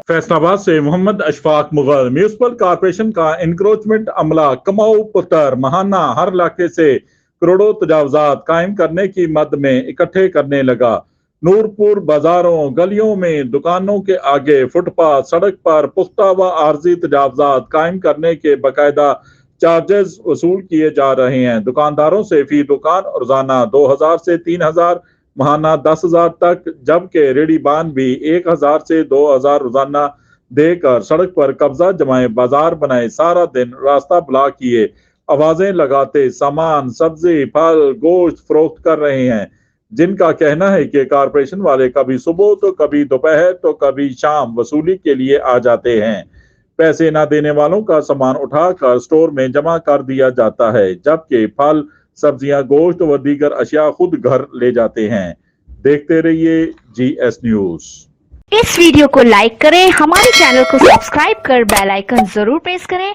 फैसलाबाद से Mohammad Ashfaq Mughal. Municipal corporation का encroachment अमला कमाऊ पुत्र महाना हर इलाके से करोड़ों तजावजात कायम करने की मद में इकट्ठे करने लगा। नूरपुर बाजारों गलियों में दुकानों के आगे फुटपाथ सड़क पर पुख्ता व आर्जी तजावजात कायम करने के बाकायदा चार्जेस वसूल किए जा रहे हैं। दुकानदारों से फी दुकान रोजाना 2000 से 3000, महाना 10,000 तक, जबकि रेडीबान भी 1000 से 2000 रोजाना देकर सड़क पर कब्जा जमाए बाजार बनाए सारा दिन रास्ता ब्लॉक किए आवाजें लगाते सामान सब्जी फल गोश्त फरोख्त कर रहे हैं, जिनका कहना है कि कारपोरेशन वाले कभी सुबह तो कभी दोपहर तो कभी शाम वसूली के लिए आ जाते हैं। पैसे न देने वालों का सामान उठाकर स्टोर में जमा कर दिया जाता है, जबकि फल सब्जियां गोश्त व दीगर अशिया खुद घर ले जाते हैं। देखते रहिए GS न्यूज। इस वीडियो को लाइक करें, हमारे चैनल को सब्सक्राइब कर बेल आइकन जरूर प्रेस करें।